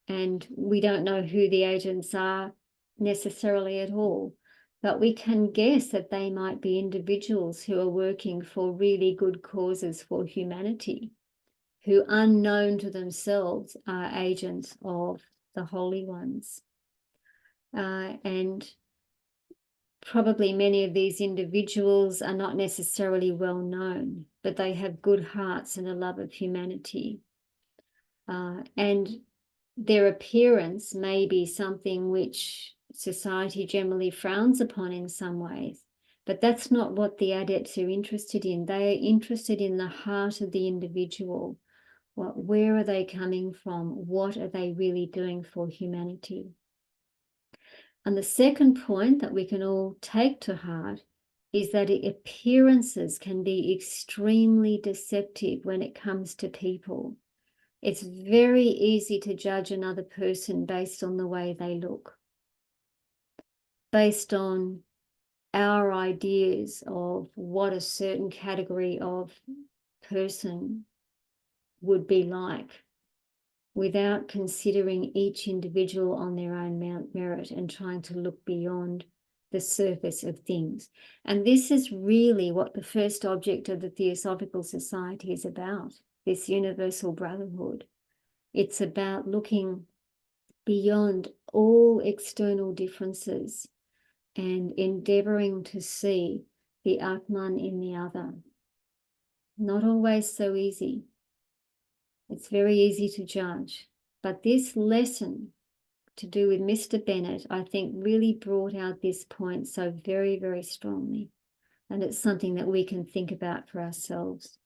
And we don't know who the agents are necessarily at all, but we can guess that they might be individuals who are working for really good causes for humanity, who unknown to themselves are agents of the Holy Ones. And probably many of these individuals are not necessarily well known, but they have good hearts and a love of humanity. And their appearance may be something which society generally frowns upon in some ways, but that's not what the adepts are interested in. They are interested in the heart of the individual. Where are they coming from? What are they really doing for humanity? And the second point that we can all take to heart is that appearances can be extremely deceptive when it comes to people. It's very easy to judge another person based on the way they look, based on our ideas of what a certain category of person would be like, without considering each individual on their own merit and trying to look beyond the surface of things. And this is really what the first object of the Theosophical Society is about, this universal brotherhood. It's about looking beyond all external differences and endeavoring to see the Atman in the other. Not always so easy. It's very easy to judge. But this lesson to do with Mr. Bennett, I think, really brought out this point so very, very strongly. And it's something that we can think about for ourselves.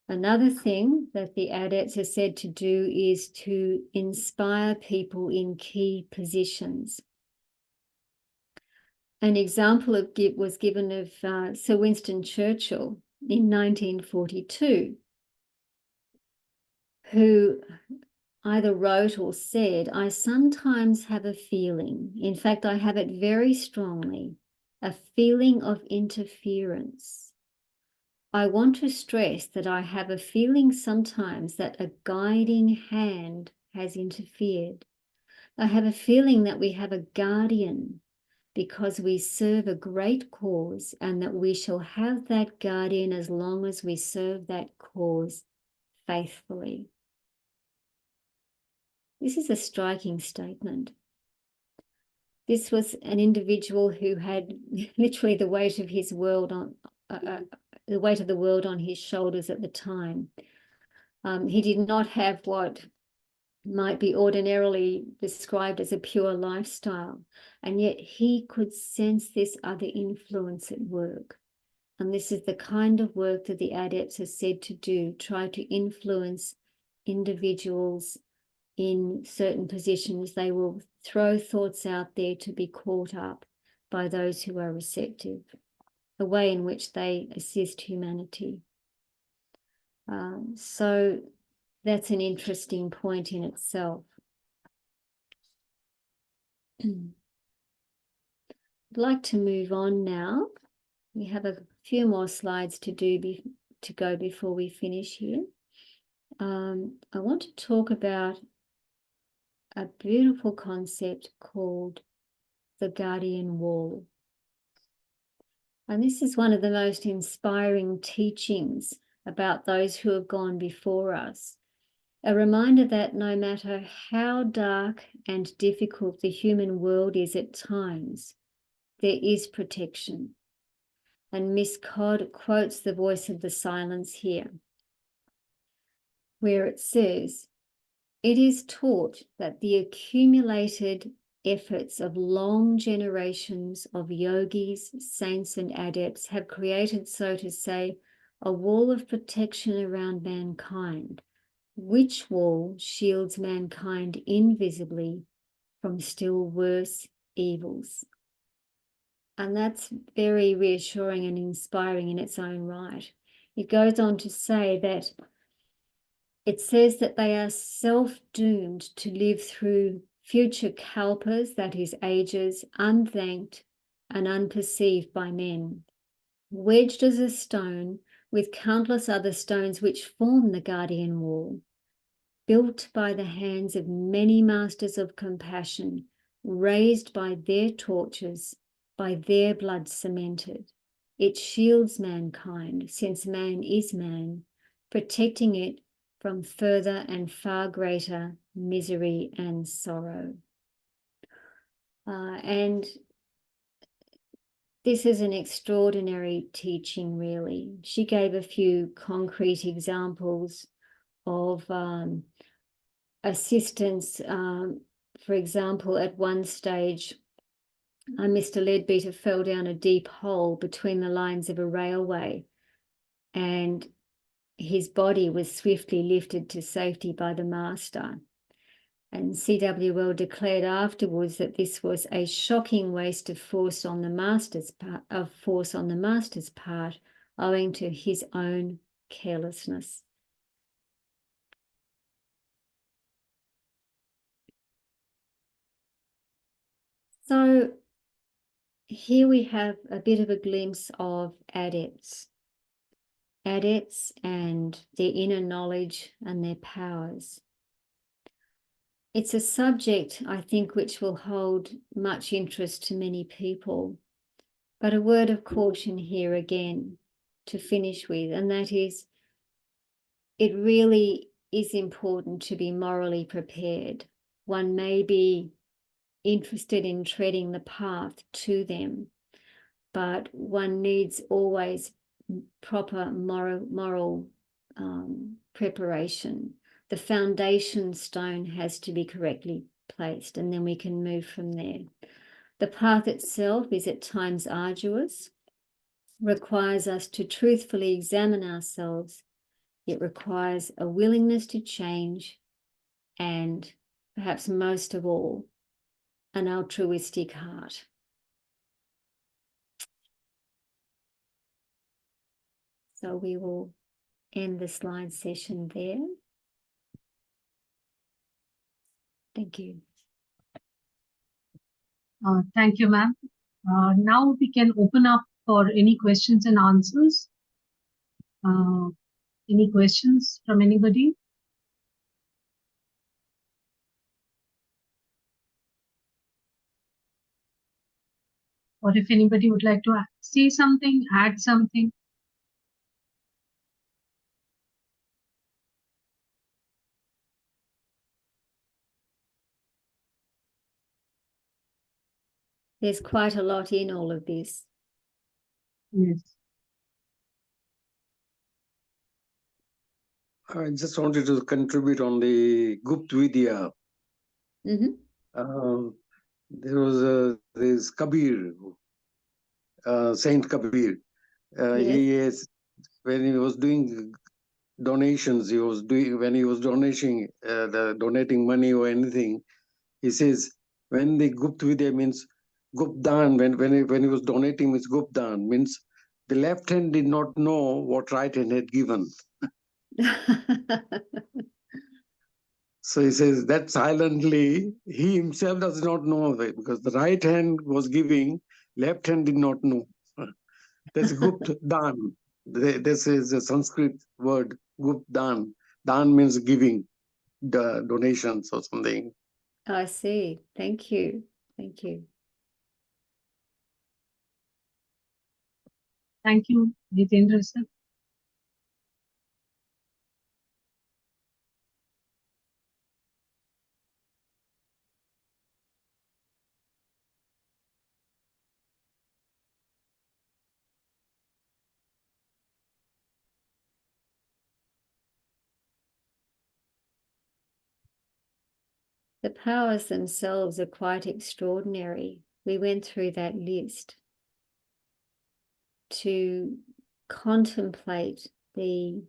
Another thing that the adepts are said to do is to inspire people in key positions. An example was given of Sir Winston Churchill in 1942, who either wrote or said, "I sometimes have a feeling, in fact, I have it very strongly, a feeling of interference. I want to stress that I have a feeling sometimes that a guiding hand has interfered. I have a feeling that we have a guardian because we serve a great cause, and that we shall have that guardian as long as we serve that cause faithfully." This is a striking statement. This was an individual who had literally the weight of his world on the weight of the world on his shoulders at the time. He did not have what might be ordinarily described as a pure lifestyle, and yet he could sense this other influence at work. And this is the kind of work that the adepts are said to do, try to influence individuals in certain positions. They will throw thoughts out there to be caught up by those who are receptive, a way in which they assist humanity. So that's an interesting point in itself. I'd like to move on now. We have a few more slides to go before we finish here. I want to talk about a beautiful concept called the guardian wall. And this is one of the most inspiring teachings about those who have gone before us. A reminder that no matter how dark and difficult the human world is at times, there is protection. And Miss CODD quotes the voice of the silence here, where it says, "It is taught that the accumulated efforts of long generations of yogis, saints, and adepts have created, so to say, a wall of protection around mankind, which wall shields mankind invisibly from still worse evils." And that's very reassuring and inspiring in its own right. It goes on to say that it says that they are self-doomed to live through future kalpas, that is, ages, unthanked and unperceived by men, wedged as a stone with countless other stones which form the guardian wall, built by the hands of many masters of compassion, raised by their torches, by their blood cemented. It shields mankind, since man is man, protecting it from further and far greater misery and sorrow. And this is an extraordinary teaching, really. She gave a few concrete examples of assistance. For example, at one stage, Mr. Leadbeater fell down a deep hole between the lines of a railway, and his body was swiftly lifted to safety by the master. And CWL declared afterwards that this was a shocking waste of force on the master's part, owing to his own carelessness. So here we have a bit of a glimpse of adepts and their inner knowledge and their powers. it's a subject, I think, which will hold much interest to many people. But a word of caution here again to finish with, and that is, it really is important to be morally prepared. One may be interested in treading the path to them, but one needs always proper moral preparation. The foundation stone has to be correctly placed, and then we can move from there. The path itself is at times arduous, requires us to truthfully examine ourselves. It requires a willingness to change, and perhaps most of all, an altruistic heart. So we will end the slide session there. Thank you. Thank you, ma'am. Now we can open up for any questions and answers. Any questions from anybody? Or if anybody would like to say something, add something. There's quite a lot in all of this. Yes. I just wanted to contribute on the Gupta Vidya. Mm-hmm. There was this Kabir, Saint Kabir. Yes. He is, when he was doing donations, when he was donating money or anything, he says, when the Gupta Vidya means Gupdan, when he was donating means Gupdan, means the left hand did not know what right hand had given. So he says that silently, he himself does not know of it, because the right hand was giving, left hand did not know. That's Gupt Dan. This is a Sanskrit word, Gupt Dan. Dan means giving, the donations or something. I see. Thank you. Thank you. Thank you, Jitendra sir. The powers themselves are quite extraordinary. We went through that list to contemplate the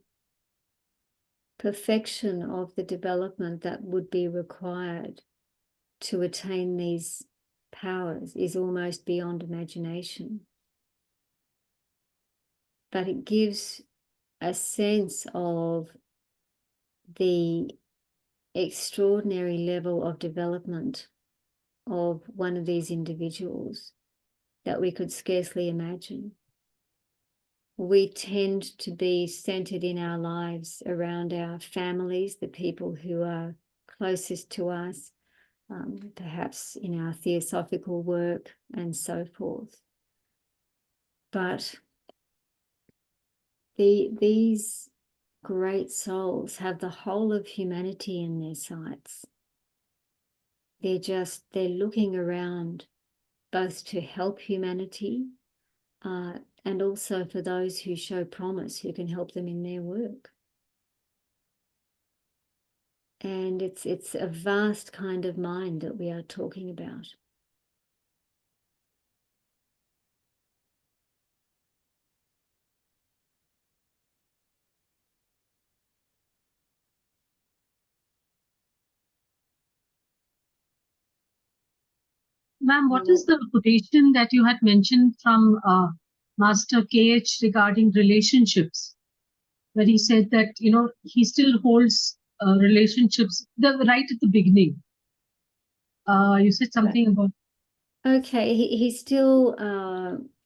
perfection of the development that would be required to attain these powers is almost beyond imagination. But it gives a sense of the extraordinary level of development of one of these individuals that we could scarcely imagine. We tend to be centered in our lives around our families, the people who are closest to us, perhaps in our theosophical work and so forth. But these great souls have the whole of humanity in their sights. They're looking around both to help humanity and also for those who show promise, who can help them in their work. And it's a vast kind of mind that we are talking about. Ma'am, what is the quotation that you had mentioned from Master KH regarding relationships, where he said that, he still holds relationships right at the beginning? You said something about... Okay, he still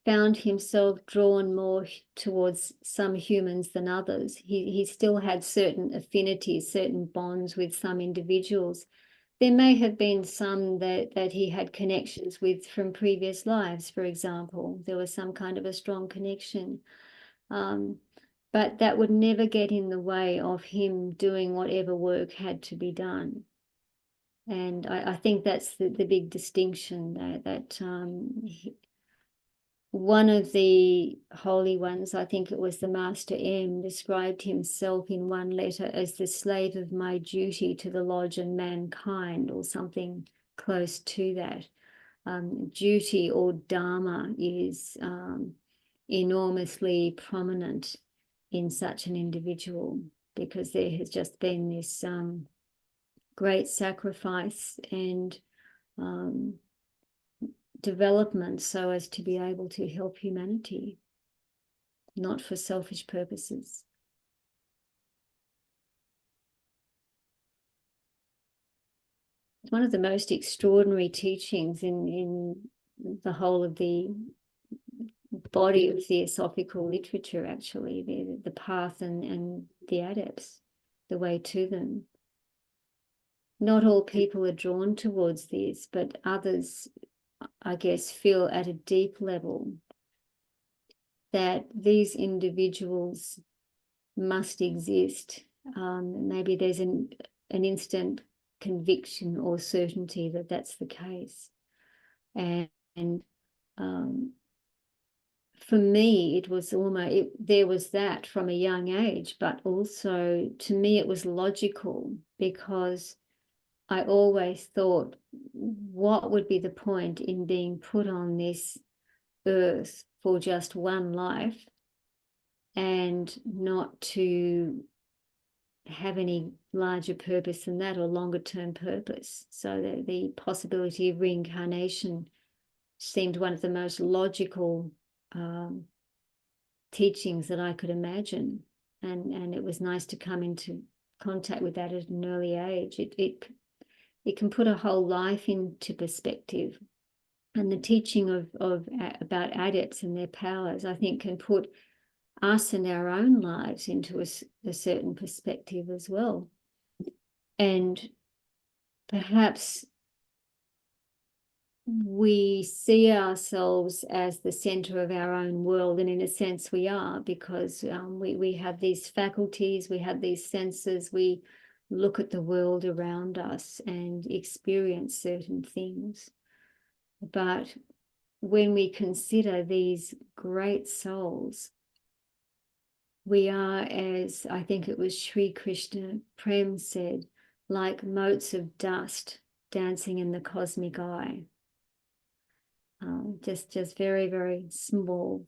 found himself drawn more towards some humans than others. He still had certain affinities, certain bonds with some individuals, there may have been some that he had connections with from previous lives, for example. There was some kind of a strong connection. But that would never get in the way of him doing whatever work had to be done. And I think that's the big distinction that one of the holy ones, I think it was the Master M, described himself in one letter as the slave of my duty to the lodge and mankind, or something close to that. Duty or dharma is enormously prominent in such an individual, because there has just been this great sacrifice and development so as to be able to help humanity, not for selfish purposes. It's one of the most extraordinary teachings in the whole of the body of theosophical literature, actually, the path and the adepts, the way to them. Not all people are drawn towards this, but others, I guess, feel at a deep level that these individuals must exist. Maybe there's an instant conviction or certainty that that's the case. And for me, it was almost, there was that from a young age, but also to me it was logical, because I always thought, what would be the point in being put on this earth for just one life and not to have any larger purpose than that, or longer term purpose? So the possibility of reincarnation seemed one of the most logical teachings that I could imagine. And it was nice to come into contact with that at an early age. It can put a whole life into perspective. And the teaching about adepts and their powers, I think, can put us and our own lives into a certain perspective as well. And perhaps we see ourselves as the center of our own world, and in a sense we are, because we have these faculties, we have these senses, we look at the world around us and experience certain things. But when we consider these great souls, we are, as I think it was Sri Krishna Prem said, like motes of dust dancing in the cosmic eye. Just very, very small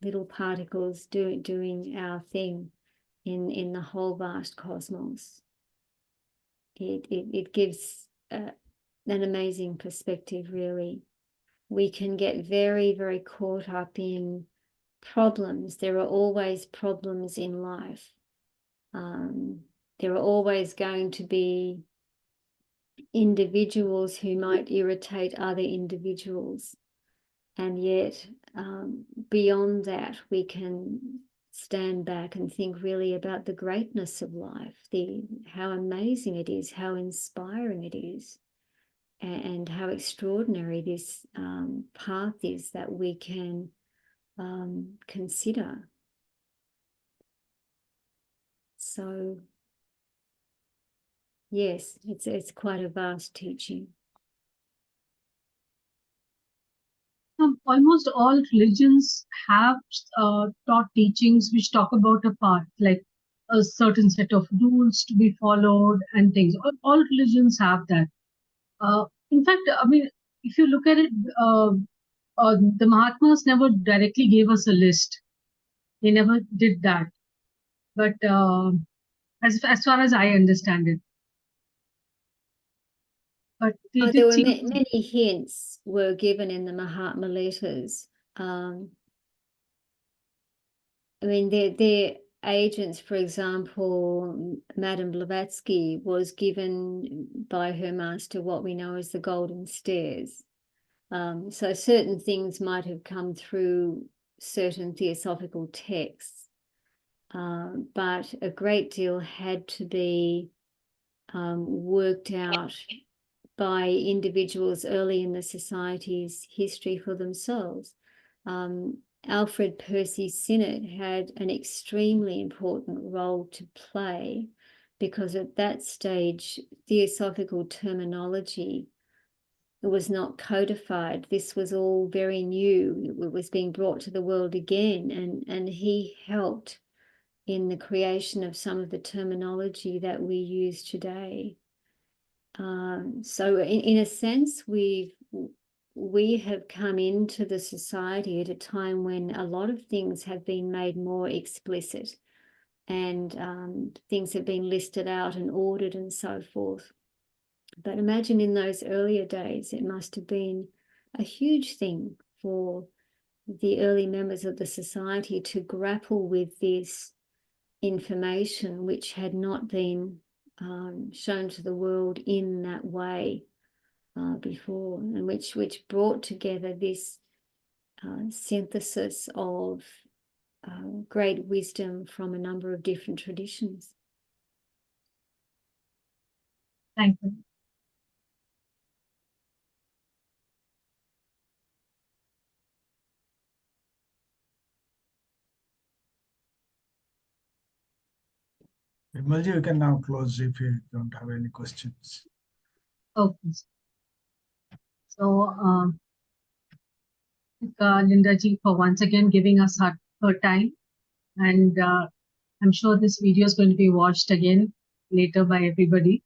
little particles doing our thing in the whole vast cosmos. It gives an amazing perspective, really. We can get very, very caught up in problems. There are always problems in life. There are always going to be individuals who might irritate other individuals. And yet, beyond that, we can stand back and think really about the greatness of life, how amazing it is, how inspiring it is, and how extraordinary this path is that we can consider. So, yes, it's quite a vast teaching. Almost all religions have taught teachings which talk about a path, like a certain set of rules to be followed and things. All religions have that. In fact, I mean, if you look at it, the Mahatmas never directly gave us a list. They never did that. But as far as I understand it. But there were many hints were given in the Mahatma letters. I mean, their agents, for example, Madame Blavatsky was given by her master what we know as the Golden Stairs. So certain things might have come through certain theosophical texts, but a great deal had to be worked out by individuals early in the society's history for themselves. Alfred Percy Sinnett had an extremely important role to play, because at that stage, theosophical terminology was not codified. This was all very new. It was being brought to the world again, and he helped in the creation of some of the terminology that we use today. So in a sense, we have come into the society at a time when a lot of things have been made more explicit, and things have been listed out and ordered and so forth. But imagine in those earlier days, it must have been a huge thing for the early members of the society to grapple with this information, which had not been shown to the world in that way before, and which brought together this synthesis of great wisdom from a number of different traditions. Thank you. Vimalji, you can now close if you don't have any questions. Okay. So, Linda ji, for once again giving us her time, and I'm sure this video is going to be watched again later by everybody.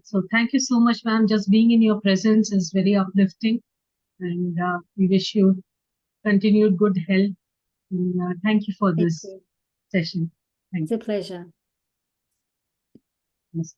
So thank you so much, ma'am. Just being in your presence is very uplifting, and we wish you continued good health. And, thank you for this session. Thank It's a pleasure. you. Yes.